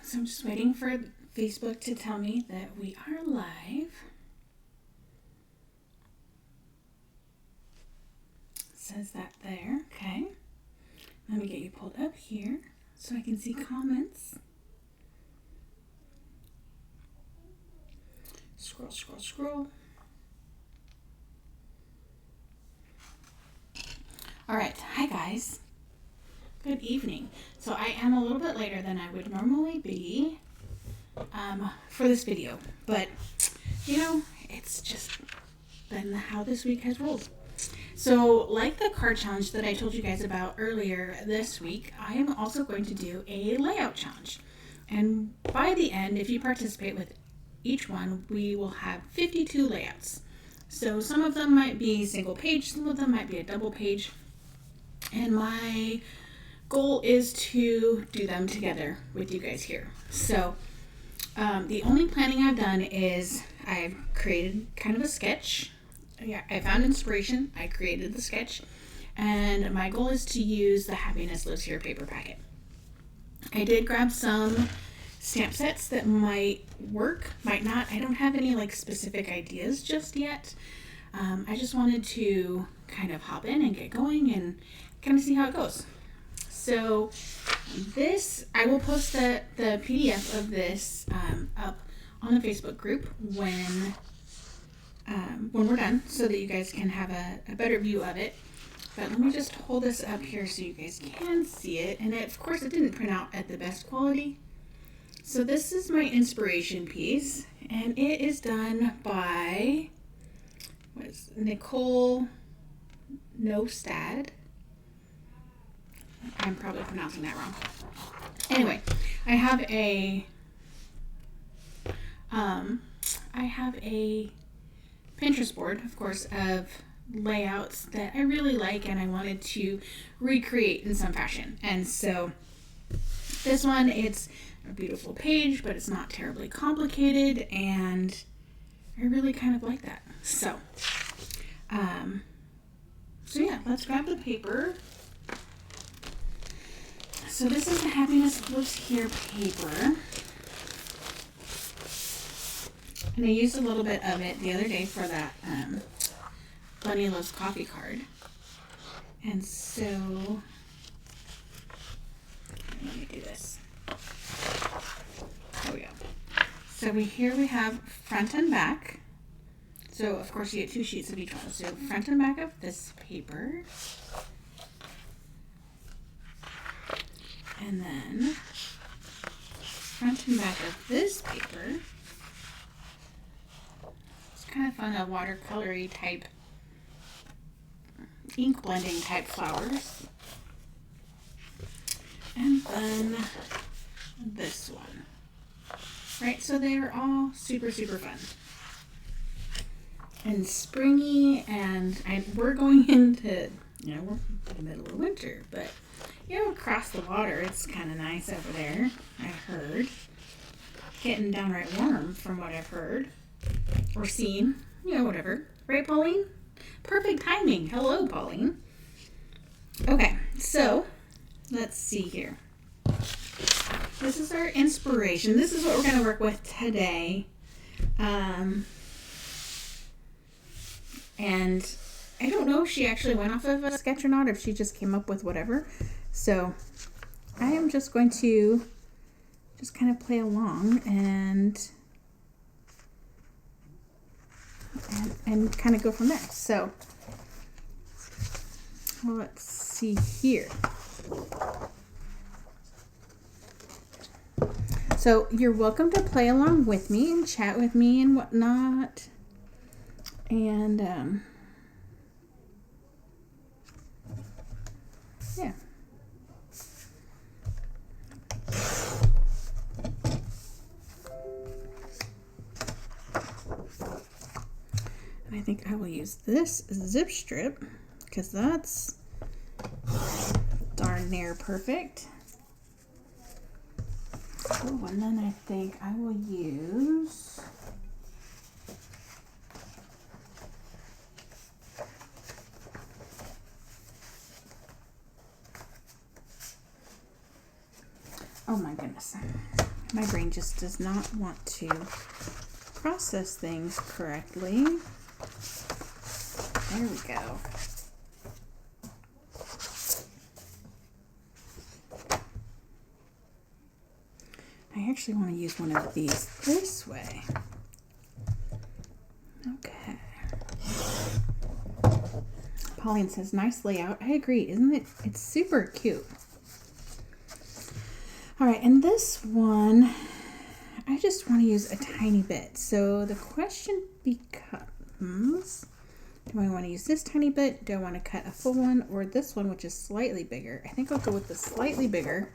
So I'm just waiting for Facebook to tell me that we are live. It says that there. Okay. Let me get you pulled up here so I can see comments. Scroll, scroll, scroll. All right. Hi, guys. Good evening. So I am a little bit later than I would normally be for this video. But, you know, it's just been how this week has rolled. So, like the card challenge that I told you guys about earlier this week, I am also going to do a layout challenge. And by the end, if you participate with each one, we will have 52 layouts. So some of them might be single page, some of them might be a double page. And my goal is to do them together with you guys here. So the only planning I've done is I've created kind of a sketch. Yeah, I found inspiration, I created the sketch, and my goal is to use the Happiness Lives Here paper packet. I did grab some stamp sets that might work, might not. I don't have any like specific ideas just yet. I just wanted to kind of hop in and get going and kind of see how it goes. So this, I will post the PDF of this up on the Facebook group when we're done, so that you guys can have a better view of it. But let me just hold this up here so you guys can see it. And of course it didn't print out at the best quality. So this is my inspiration piece, and it is done by Nicole Nostad. I'm probably pronouncing that wrong. Anyway, I have a Pinterest board, of course, of layouts that I really like and I wanted to recreate in some fashion. And so this one, it's a beautiful page, but it's not terribly complicated, and I really kind of like that. So yeah, let's grab the paper. So this is the Happiness Lives Here paper. And I used a little bit of it the other day for that Bunny Loves Coffee card. And so, let me do this. There we go. So here we have front and back. So of course you get 2 sheets of each one. So front and back of this paper. And then front and back of this paper. It's kind of fun, a watercolory type, ink blending type flowers. And then this one. Right, so they're all super, super fun. And springy, and we're going into, we're in the middle of winter, but across the water, it's kind of nice over there, I've heard. Getting downright warm from what I've heard or seen, whatever. Right, Pauline? Perfect timing. Hello, Pauline. Okay, so let's see here. This is our inspiration. This is what we're going to work with today. And I don't know if she actually went off of a sketch or not, if she just came up with whatever. So I am just going to just kind of play along and kind of go from there. So let's see here. So you're welcome to play along with me and chat with me and whatnot. And yeah. And I think I will use this zip strip because that's darn near perfect. Oh, and then I think I will use oh my goodness. My brain just does not want to process things correctly. There we go. I actually want to use one of these this way. Okay. Pauline says, nice layout. I agree, isn't it? It's super cute. All right, and this one, I just want to use a tiny bit. So the question becomes, do I want to use this tiny bit? Do I want to cut a full one, or this one, which is slightly bigger? I think I'll go with the slightly bigger.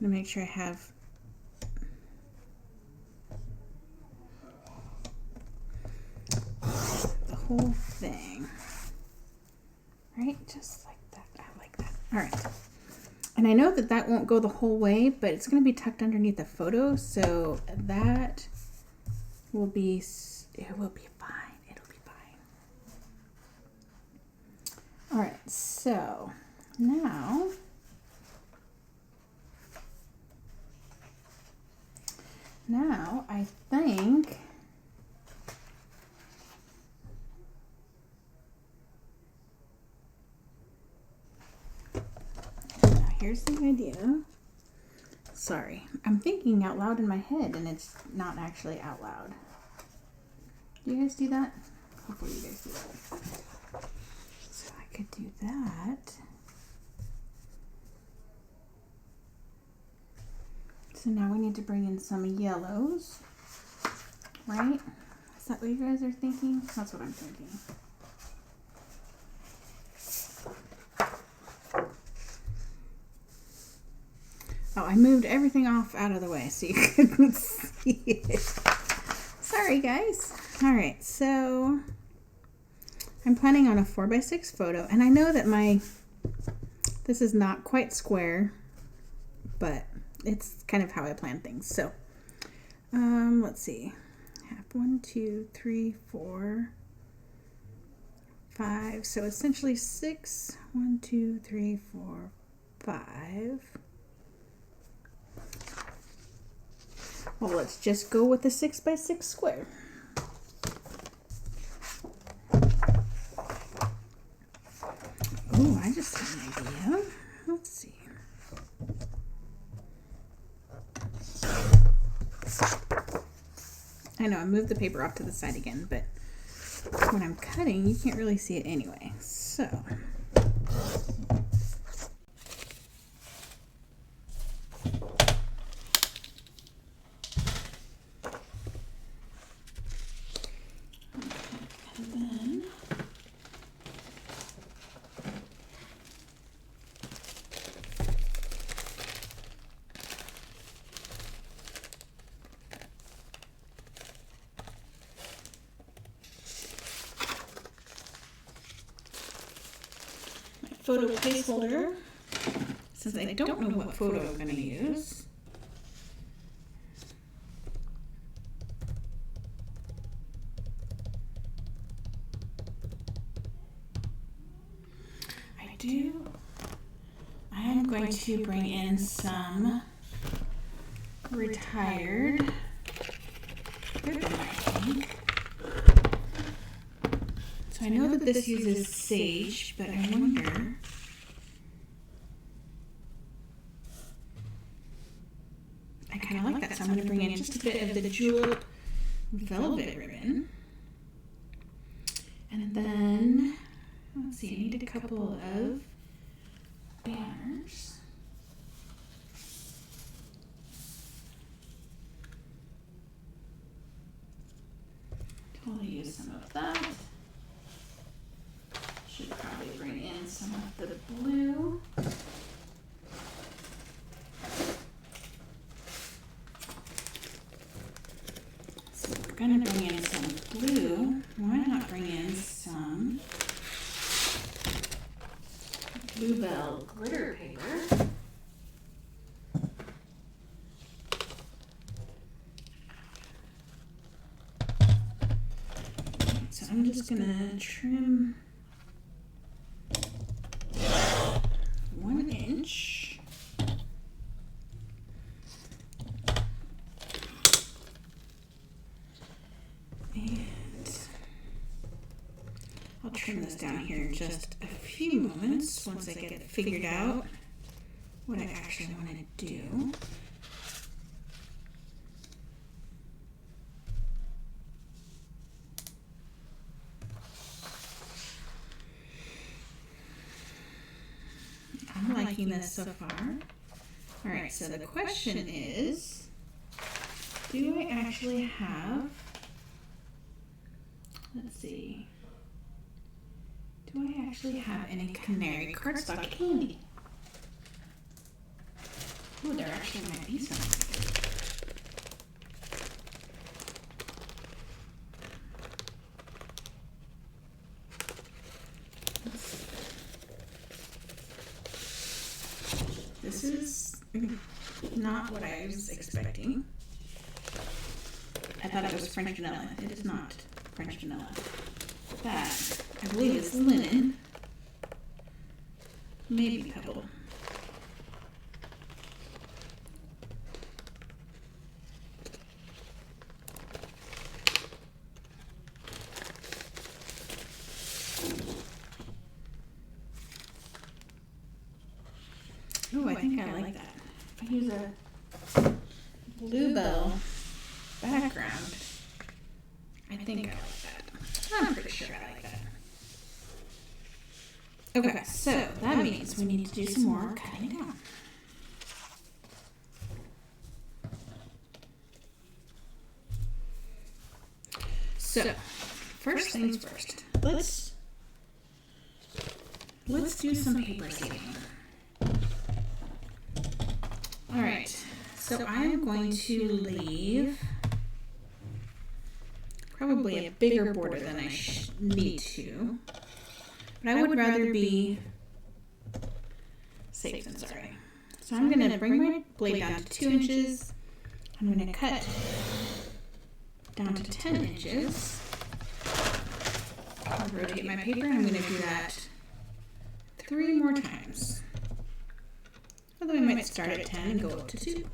I'm going to make sure I have the whole thing. Right? Just like that. I like that. All right. And I know that that won't go the whole way, but it's going to be tucked underneath the photo, so that will be, it will be fine. It'll be fine. All right. So now I think now here's the idea. Sorry, I'm thinking out loud in my head and it's not actually out loud. Do you guys do that? Hopefully you guys do that. So I could do that. So now we need to bring in some yellows, right? Is that what you guys are thinking? That's what I'm thinking. Oh, I moved everything off out of the way so you couldn't see it. Sorry, guys. All right, so I'm planning on a 4x6 photo, and I know that this is not quite square, but it's kind of how I plan things. So, let's see. I have 1, 2, 3, 4, 5. So essentially 6. 1, 2, 3, 4, 5. Well, let's just go with the 6x6 square. Oh, I just had an idea. Let's see. I know I moved the paper off to the side again, but when I'm cutting, you can't really see it anyway. So and then photo placeholder, since I don't know what photo I'm going to use. I am going to bring in some retired ribbon, I think. So I know that this uses sage, but I wonder. I kind of like that, so I'm going to bring in just a bit of the julep velvet ribbon. And then, let's see, I need a couple of banners. Totally use some of that. Should probably bring in some of the blue. So we're going to bring in some blue. Why not bring in some Bluebell glitter paper? So I'm just going to trim trim this down here in just a few moments once I get it figured out what I actually want to do. I'm liking this so far. All right, so the question is, do I actually have, let's see, do I actually have any canary cardstock candy? Oh, there actually might be some. This is not what I was expecting. I thought it was French vanilla. It is not French vanilla. That, I believe, is linen. Maybe pebble. Oh, I think I like that. If I use a bluebell background, I think I like that. I'm pretty sure I like that. Okay, so that means we need to do some more cutting down. So, first things first. Let's do some paper saving. All right, so I am going to leave probably a bigger border than I need to, but I would rather be safe than sorry. So I'm going to bring my blade down to 2 inches. I'm going to cut down to 10 inches. I'll rotate my paper. I'm going to do that 3 more times. Although I might start at 10 and go up to 2.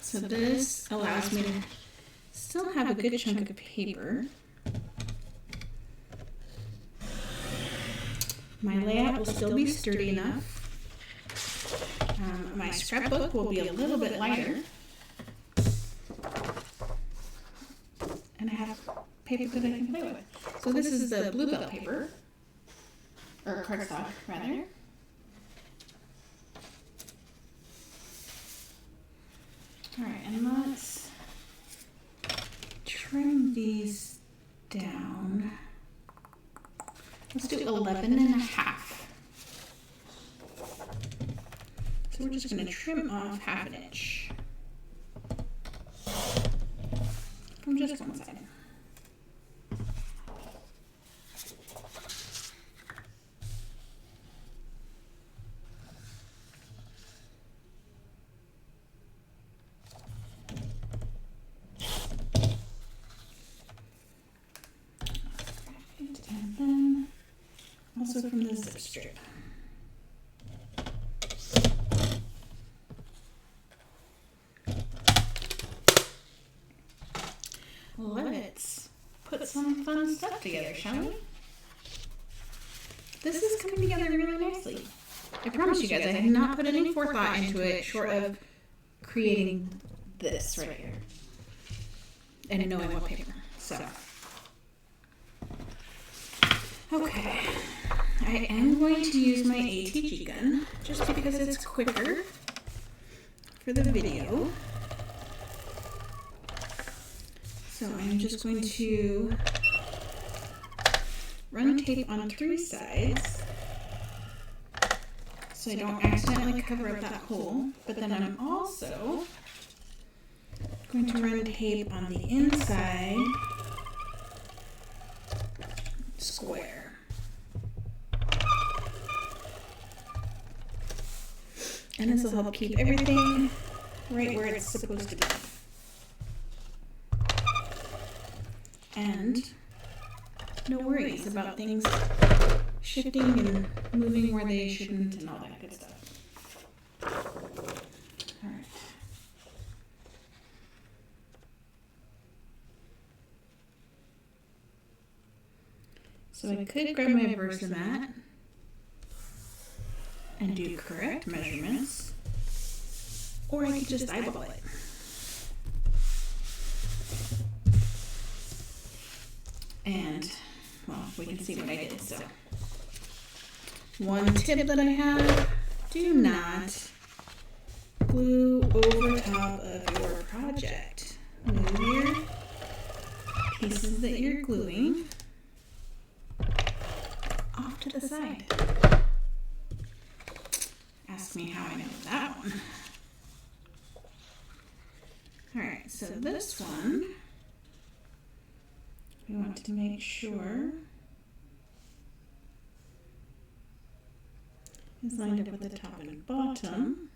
So this allows me to still have a good chunk of paper. My layout will still be sturdy enough. My scrapbook will be a little bit lighter. And I have paper that I can play with. So this is the bluebell paper, or cardstock rather. Alright, and let's trim these down. Let's do 11 and a half. So we're just going to trim off half an inch from just one side. And then also from the zip strip. Let's put some fun stuff together, shall we? This is coming together really nicely. I promise you guys, I have not put any forethought into it short of creating this right here and knowing what paper. So, okay, I am going to use my ATG gun just because it's quicker for the video. So I'm just going to run tape on 3 sides so I don't accidentally cover up that hole, but then I'm also going to run tape on the inside square. And this will help keep everything right where it's supposed to be. no worries about things shifting and moving where they shouldn't and all that good stuff. All right. So I could grab my Versamat and do correct measurements, or I could just eyeball it. And, well, we can see what I did. So, one tip that I have, do not glue over top of your project. Move your pieces that you're gluing off to the side. Ask me how I know that one. Alright, so this one, we want to make sure is lined up with the top and bottom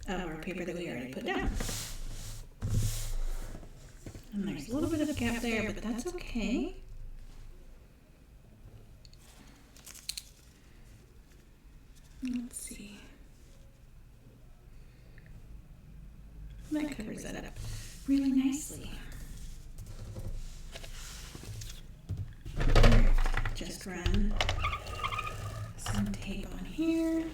of our paper that we already put down. And there's a little bit of a gap there, but that's okay. Let's see. That covers that up really nicely. Just run some tape on here.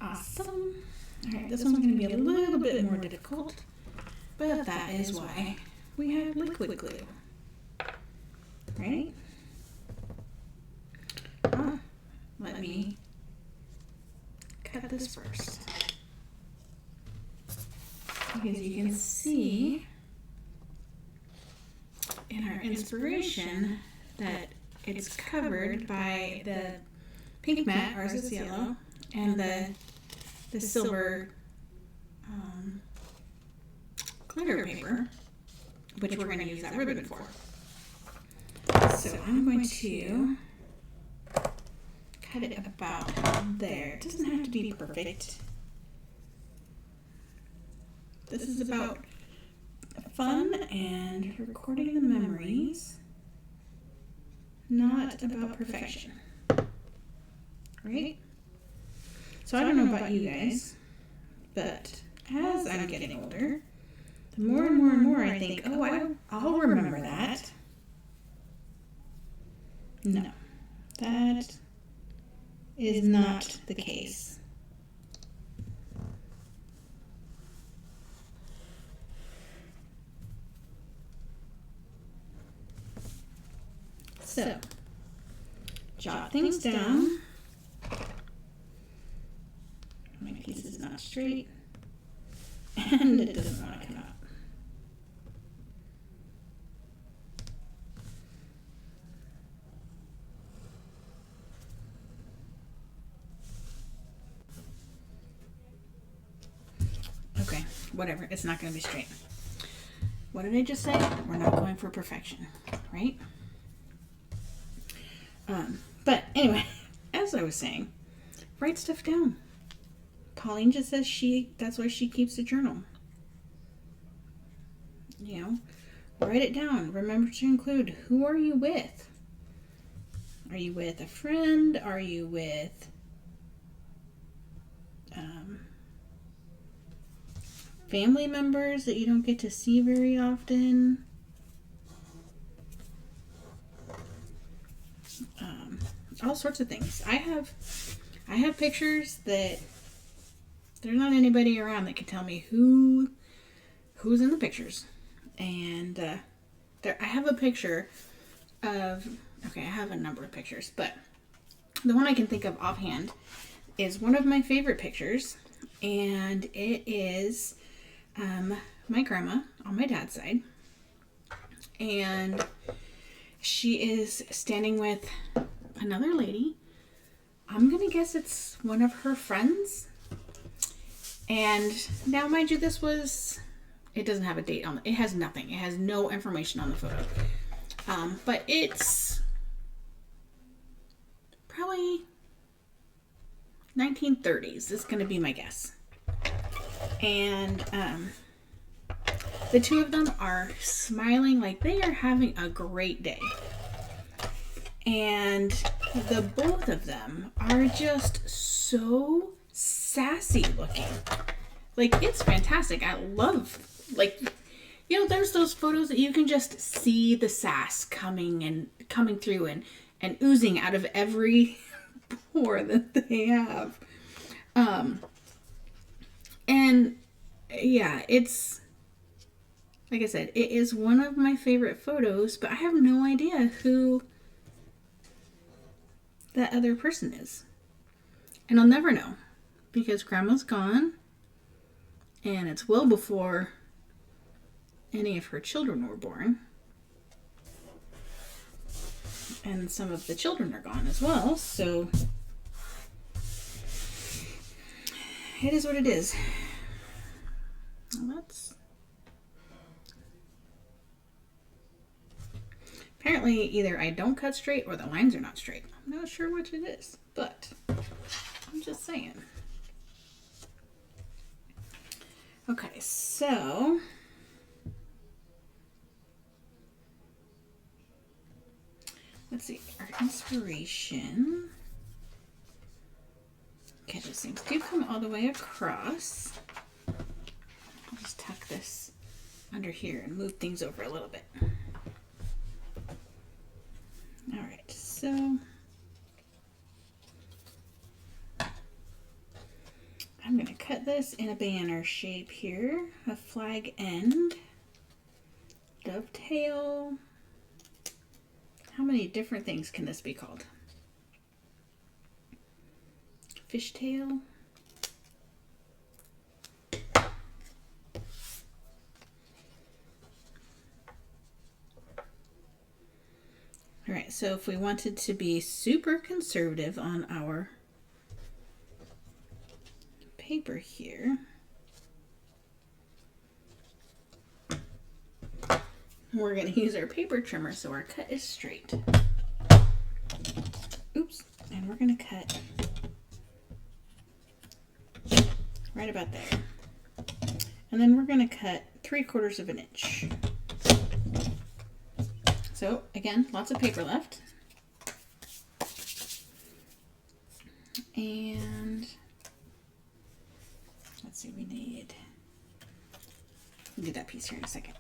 Awesome. Alright, this one's going to be a little bit more difficult, but that is why we have liquid glue. Right? Let me cut this first. Because you can see in our inspiration that it's covered by the pink mat, ours is yellow, and the silver glitter paper, which we're going to use that ribbon for. So I'm going to cut it about there. It doesn't have to be perfect. This is about fun and recording the memories, not about perfection. Right? So I don't know about you guys, but as I'm getting older, the more and more and more I think, oh, I'll remember that. No, that is not the case. So, jot things down. My piece is not straight, and it doesn't want to come out. Okay, whatever. It's not going to be straight. What did I just say? We're not going for perfection, right? But anyway, as I was saying, write stuff down. Colleen just says that's why she keeps a journal. You know, write it down. Remember to include, who are you with? Are you with a friend? Are you with family members that you don't get to see very often? All sorts of things. I have pictures that there's not anybody around that can tell me who's in the pictures. And I have a picture of, okay, I have a number of pictures, but the one I can think of offhand is one of my favorite pictures, and it is my grandma on my dad's side, and she is standing with another lady. I'm gonna guess it's one of her friends, And now, mind you, it doesn't have a date on it. It has nothing. It has no information on the photo. But it's probably 1930s is going to be my guess. And the two of them are smiling like they are having a great day. And the both of them are just so sassy looking. Like, it's fantastic. I love, like, you know, there's those photos that you can just see the sass coming through and oozing out of every pore that they have. And yeah, it's, like I said, it is one of my favorite photos, but I have no idea who that other person is. And I'll never know, because Grandma's gone, and it's well before any of her children were born. And some of the children are gone as well, so it is what it is. Well, apparently either I don't cut straight or the lines are not straight. I'm not sure which it is, but I'm just saying. Okay, so let's see, our inspiration. Okay, those things do come all the way across. I'll just tuck this under here and move things over a little bit. All right, so I'm going to cut this in a banner shape here, a flag end, dovetail. How many different things can this be called? Fishtail. All right, so if we wanted to be super conservative on our paper here, we're going to use our paper trimmer so our cut is straight. Oops, and we're going to cut right about there. And then we're going to cut 3/4 of an inch. So again, lots of paper left. And let's see, we'll do that piece here in a second.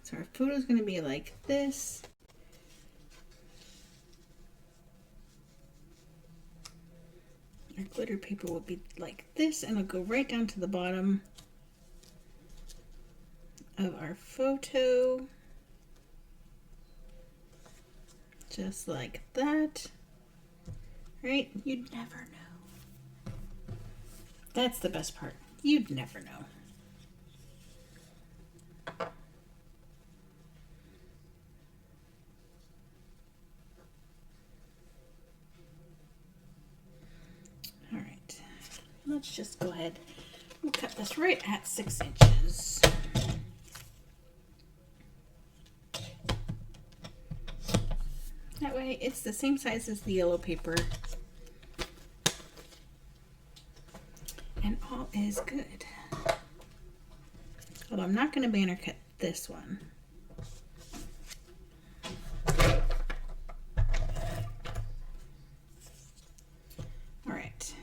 So our photo is going to be like this. Our glitter paper will be like this, and it'll go right down to the bottom of our photo. Just like that. Right? You'd never know. That's the best part. You'd never know. All right. Let's just go ahead and cut this right at 6 inches. That way it's the same size as the yellow paper. And all is good. Although I'm not going to banner cut this one. All right.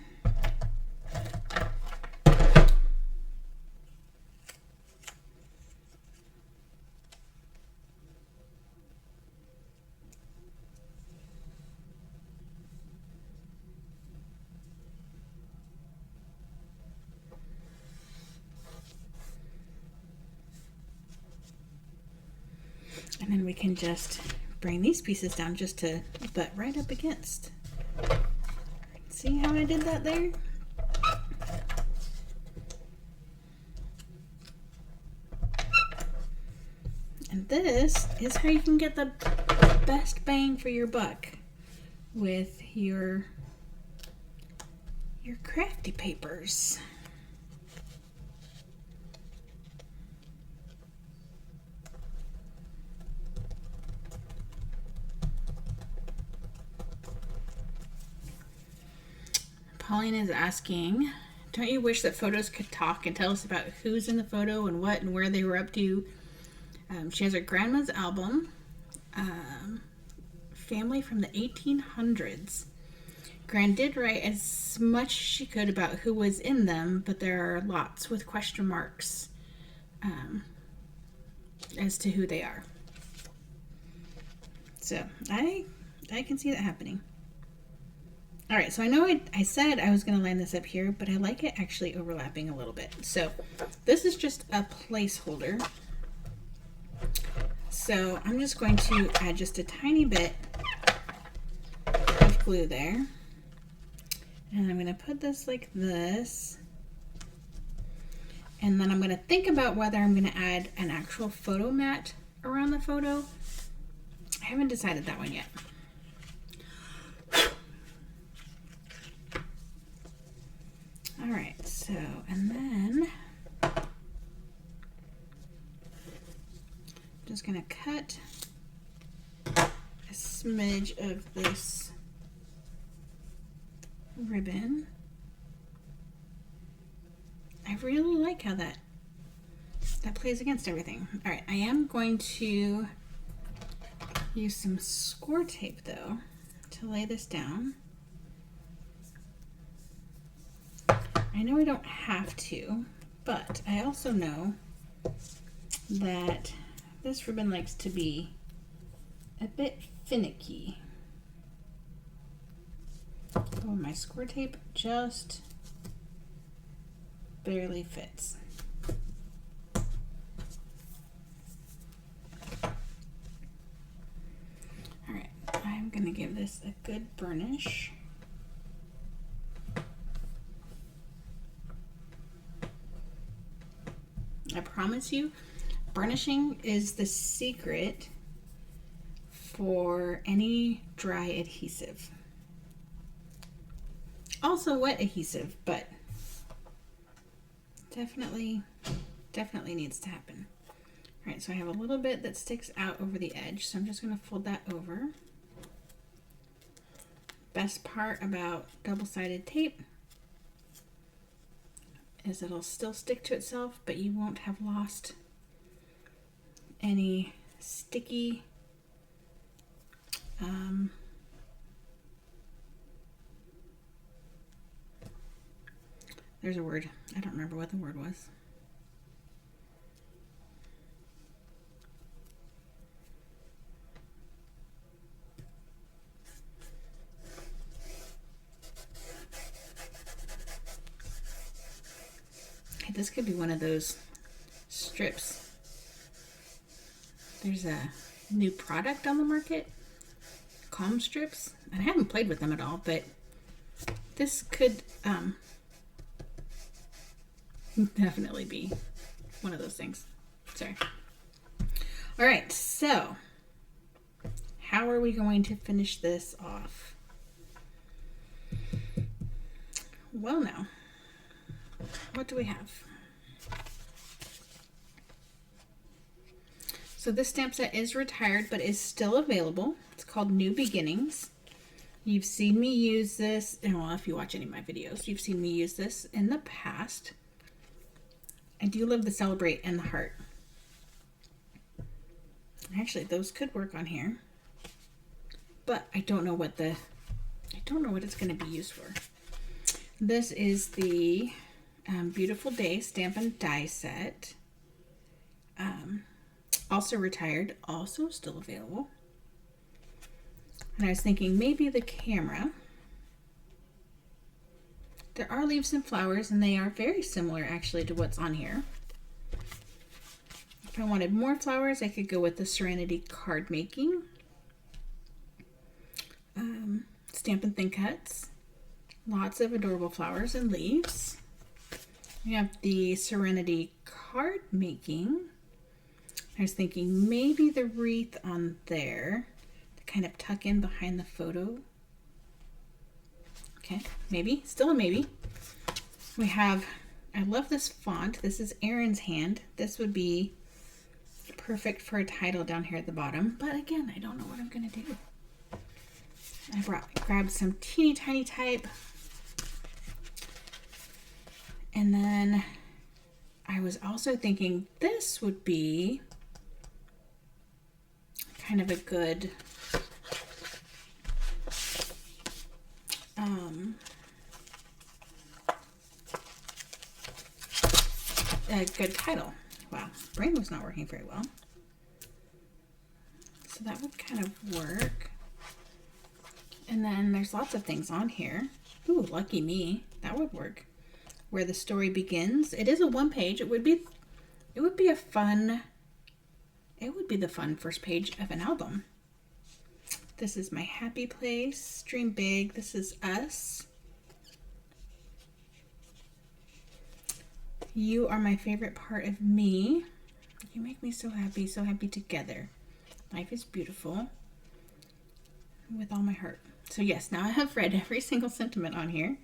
And then we can just bring these pieces down just to butt right up against. See how I did that there? And this is how you can get the best bang for your buck with your your crafty papers. Pauline is asking, don't you wish that photos could talk and tell us about who's in the photo and what and where they were up to? She has her grandma's album, family from the 1800s. Gran did write as much as she could about who was in them, but there are lots with question marks as to who they are. So I can see that happening. All right, so I know I said I was going to line this up here, but I like it actually overlapping a little bit. So this is just a placeholder. So I'm just going to add just a tiny bit of glue there. And I'm going to put this like this. And then I'm going to think about whether I'm going to add an actual photo mat around the photo. I haven't decided that one yet. All right, so, and then just going to cut a smidge of this ribbon. I really like how that plays against everything. All right, I am going to use some score tape though to lay this down. I know I don't have to, but I also know that this ribbon likes to be a bit finicky. Oh, my score tape just barely fits. All right, I'm gonna give this a good burnish. I promise you, burnishing is the secret for any dry adhesive. Also wet adhesive, but definitely needs to happen. All right, so I have a little bit that sticks out over the edge, so I'm just going to fold that over. Best part about double-sided tape is it'll still stick to itself, but you won't have lost any sticky there's a word. I don't remember what the word was. This could be one of those strips. There's a new product on the market, calm strips, and I haven't played with them at all, but this could definitely be one of those things. Sorry. All right, so how are we going to finish this off? Well, now, what do we have? So this stamp set is retired, but is still available. It's called New Beginnings. You've seen me use this, and well, if you watch any of my videos, you've seen me use this in the past. I do love the celebrate and the heart. Actually, those could work on here, but I don't know what it's going to be used for. This is the Beautiful Day Stamp and Die set. Also retired, also still available. And I was thinking maybe the camera. There are leaves and flowers, and they are very similar actually to what's on here. If I wanted more flowers, I could go with the Serenity card making. Stampin' Thin Cuts. Lots of adorable flowers and leaves. We have the Serenity card making. I was thinking maybe the wreath on there to kind of tuck in behind the photo Okay, maybe, still a maybe. We have, I love this font. This is Erin's hand. This would be perfect for a title down here at the bottom. But again, I don't know what I'm going to do. I grabbed some teeny tiny type. And then I was also thinking this would be kind of a good title. Wow, brain was not working very well. So that would kind of work. And then there's lots of things on here. Ooh, lucky me. That would work. Where the story begins. It is a one page. It would be the fun first page of an album. This is my happy place. Dream big. This is us. You are my favorite part of me. You make me so happy together. Life is beautiful. With all my heart. So yes, now I have read every single sentiment on here.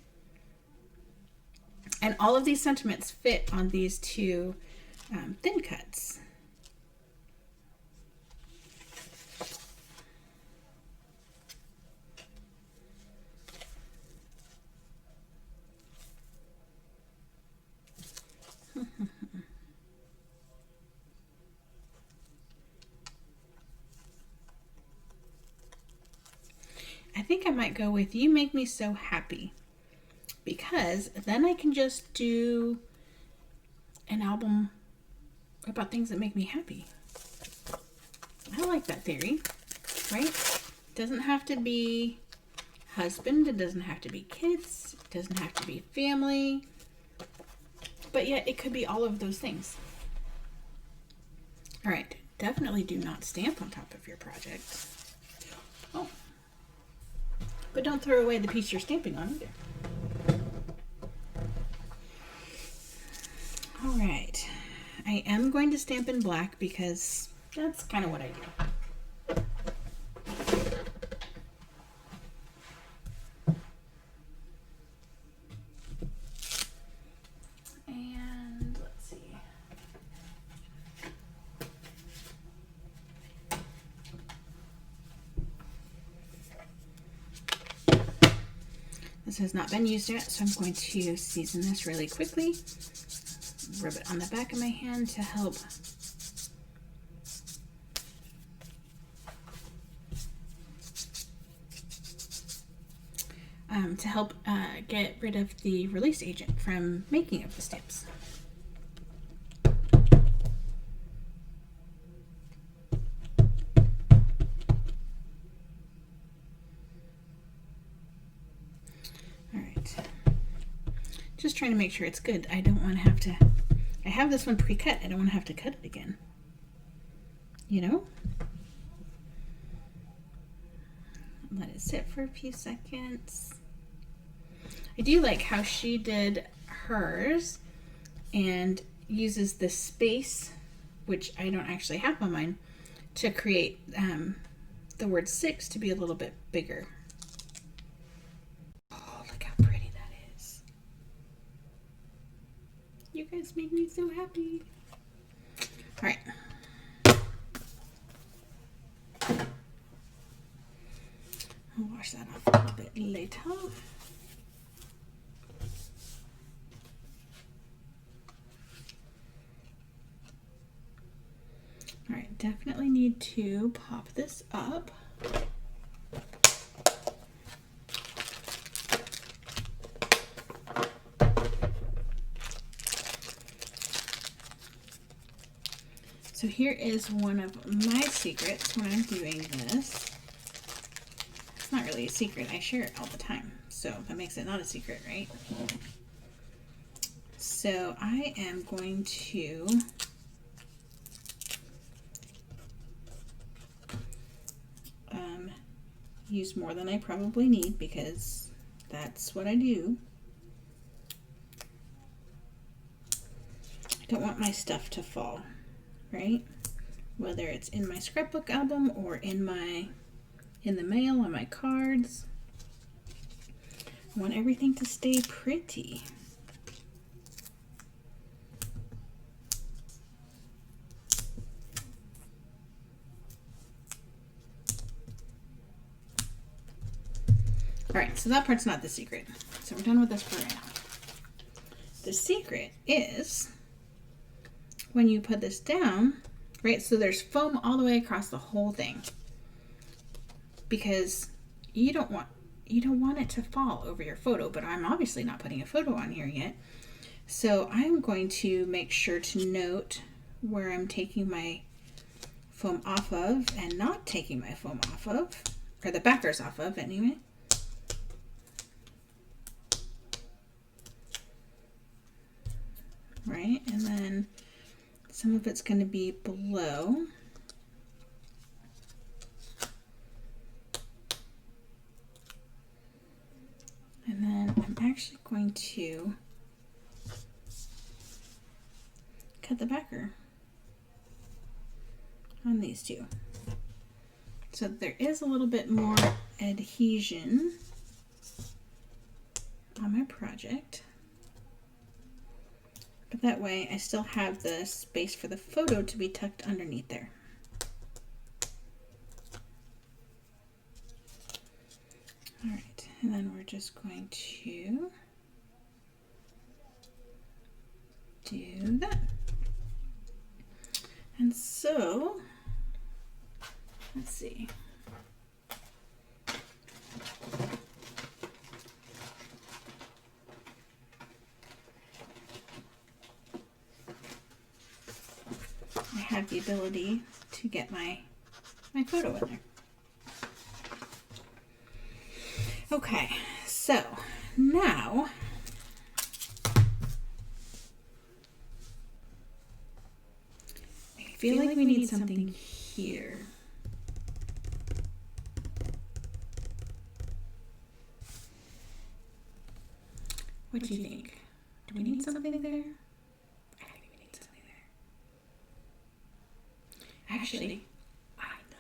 And all of these sentiments fit on these two thin cuts. I think I might go with You Make Me So Happy, because then I can just do an album about things that make me happy. I like that theory, right? It doesn't have to be husband, it doesn't have to be kids, it doesn't have to be family, but yet it could be all of those things. All right, definitely do not stamp on top of your project. Oh. But don't throw away the piece you're stamping on either. All right. I am going to stamp in black because that's kind of what I do. And let's see. This has not been used yet, so I'm going to season this really quickly. Rub it on the back of my hand to help get rid of the release agent from making of the stamps. Just trying to make sure it's good. I don't want to have to, I have this one pre-cut. I don't want to have to cut it again. You know? Let it sit for a few seconds. I do like how she did hers and uses the space, which I don't actually have on mine, to create the word 6 to be a little bit bigger. You guys make me so happy. All right. I'll wash that off a little bit later. All right, definitely need to pop this up. So here is one of my secrets when I'm doing this. It's not really a secret. I share it all the time. So that makes it not a secret, right? So I am going to use more than I probably need because that's what I do. I don't want my stuff to fall. Right? Whether it's in my scrapbook album or in the mail on my cards. I want everything to stay pretty. All right, so that part's not the secret. So we're done with this part right now. The secret is when you put this down, right? So there's foam all the way across the whole thing because you don't want it to fall over your photo, but I'm obviously not putting a photo on here yet. So I'm going to make sure to note where I'm taking my foam off of and not taking my foam off of, or the backers off of anyway. Right, and then some of it's going to be below. And then I'm actually going to cut the backer on these two. So there is a little bit more adhesion on my project. But that way I still have the space for the photo to be tucked underneath there. All right, and then we're just going to do that. And so, let's see. I have the ability to get my photo in there. Okay, so now I feel like we need something here. What do you think? Do we need something there? I think we need something there. Actually, I know.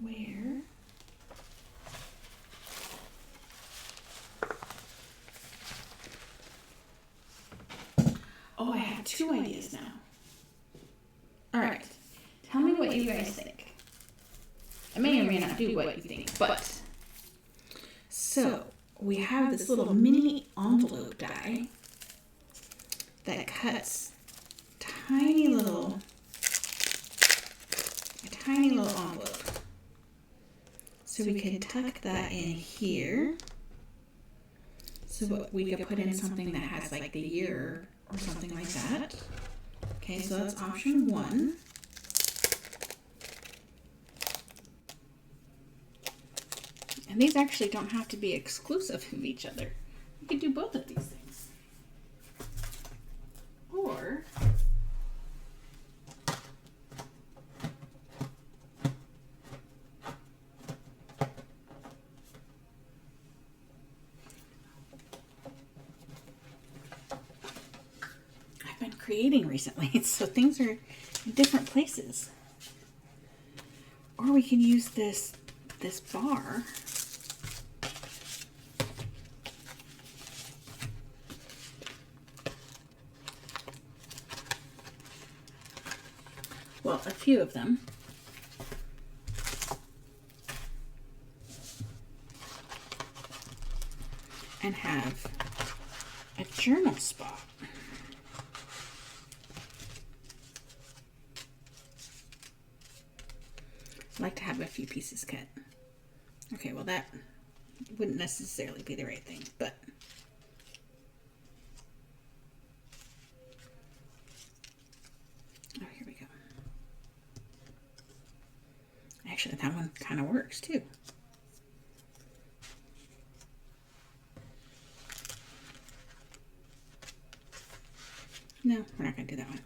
Where? Oh, I have two ideas now. All right. Tell me what you guys think. I may or may not do what you think, but... So, we have this little mini envelope die that cuts a tiny little envelope. So we could tuck that in here. So we could put in something that has like the year or something like that. Okay, so that's option one. And these actually don't have to be exclusive of each other. You could do both of these things. Or I've been creating recently, so things are in different places. Or we can use this bar. Well, a few of them. And have a journal spot. I like to have a few pieces cut. Okay, well that wouldn't necessarily be the right thing, but oh, here we go. Actually, that one kind of works too. No, we're not going to do that one.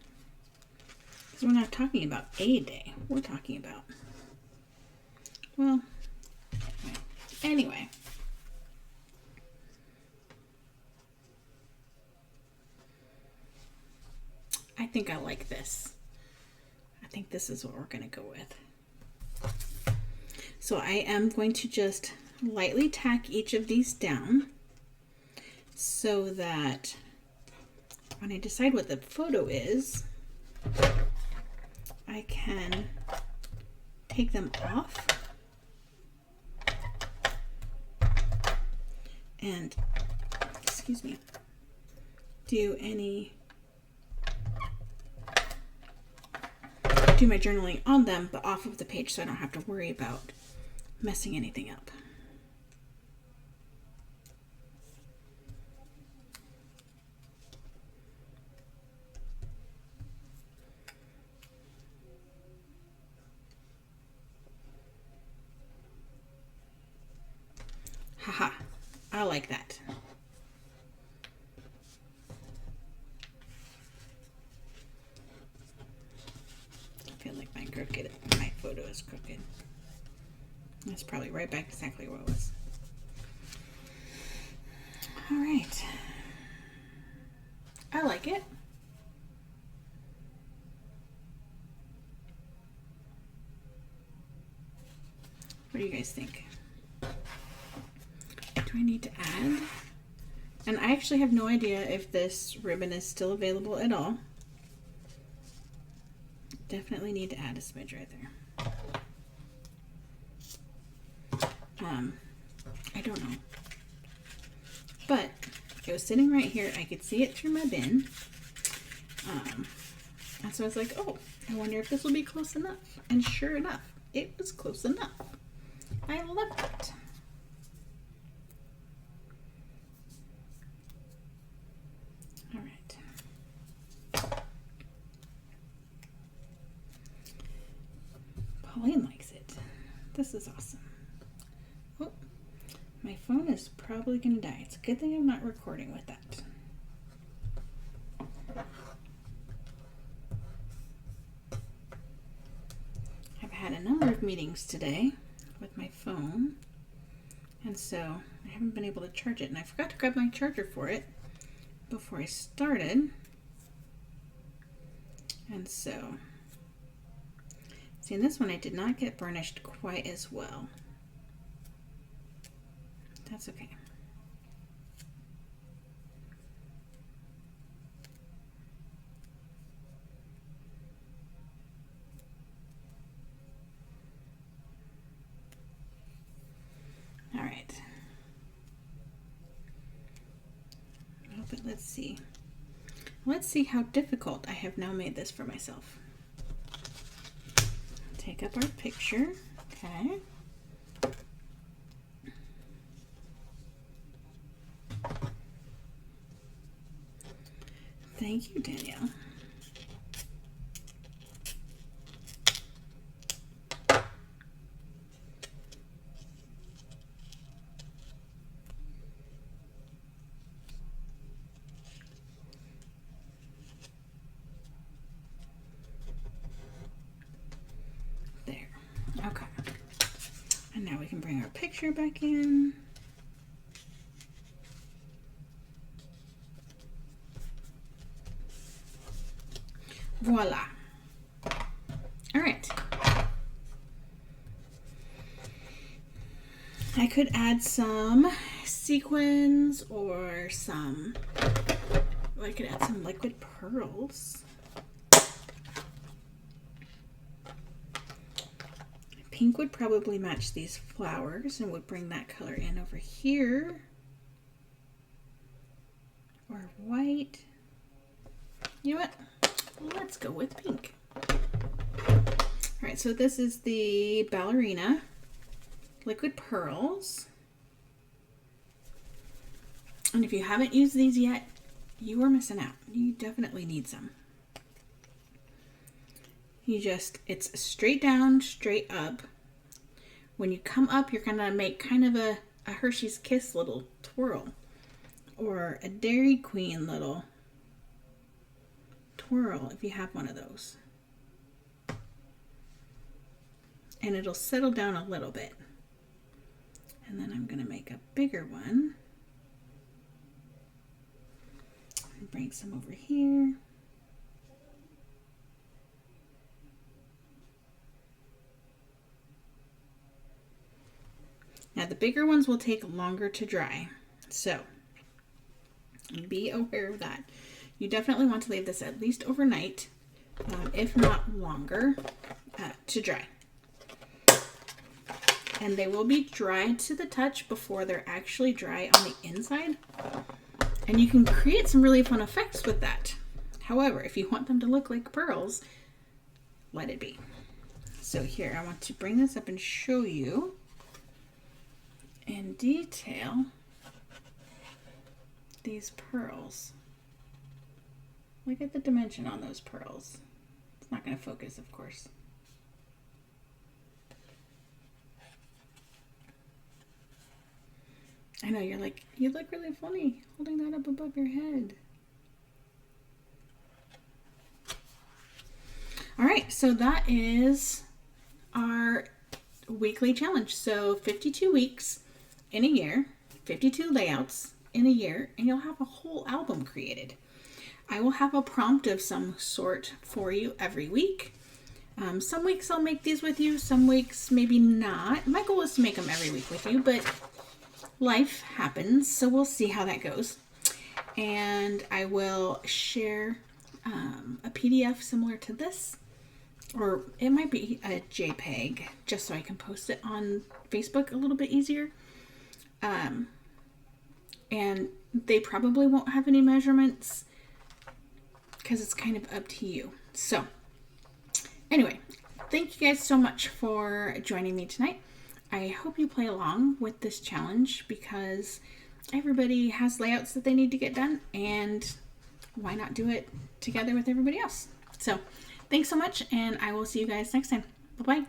Because we're not talking about a day. We're talking about, well, anyway. I think I like this. I think this is what we're going to go with. So I am going to just lightly tack each of these down so that when I decide what the photo is, I can take them off and, excuse me, do my journaling on them, but off of the page so I don't have to worry about messing anything up. Haha, I like that. I feel like my photo is crooked. That's probably right back exactly where it was. All right. I like it. What do you guys think? Do I need to add? And I actually have no idea if this ribbon is still available at all. Definitely need to add a smidge right there. I don't know. But it was sitting right here. I could see it through my bin. And so I was like, oh, I wonder if this will be close enough. And sure enough, it was close enough. I love it. All right. Pauline likes it. This is awesome. Oh, my phone is probably going to die. It's a good thing I'm not recording with that. I've had a number of meetings today with my phone, and so I haven't been able to charge it, and I forgot to grab my charger for it before I started. And so, see, in this one I did not get burnished quite as well. That's okay. All right. Oh, but let's see. Let's see how difficult I have now made this for myself. Take up our picture. Okay. Thank you, Danielle. There. Okay. And now we can bring our picture back in. Voila. All right. I could add some sequins or I could add some liquid pearls. Pink would probably match these flowers and would bring that color in over here. Or white. You know what? Let's go with pink. All right, so this is the Ballerina liquid pearls. And if you haven't used these yet, you are missing out. You definitely need some. It's straight down, straight up. When you come up, you're gonna make kind of a Hershey's Kiss little twirl, or a Dairy Queen little twirl if you have one of those. And it'll settle down a little bit. And then I'm gonna make a bigger one. And bring some over here. Now the bigger ones will take longer to dry, so be aware of that. You definitely want to leave this at least overnight, if not longer, to dry. And they will be dry to the touch before they're actually dry on the inside. And you can create some really fun effects with that. However, if you want them to look like pearls, let it be. So here, I want to bring this up and show you in detail these pearls. Look at the dimension on those pearls. It's not going to focus, of course. I know, you're like, you look really funny holding that up above your head. All right, so that is our weekly challenge. So 52 weeks in a year, 52 layouts in a year, and you'll have a whole album created. I will have a prompt of some sort for you every week. Some weeks I'll make these with you, some weeks maybe not. My goal is to make them every week with you, but life happens, so we'll see how that goes. And I will share a PDF similar to this, or it might be a JPEG, just so I can post it on Facebook a little bit easier. And they probably won't have any measurements because it's kind of up to you. So anyway, thank you guys so much for joining me tonight. I hope you play along with this challenge because everybody has layouts that they need to get done, and why not do it together with everybody else? So thanks so much, and I will see you guys next time. Bye-bye.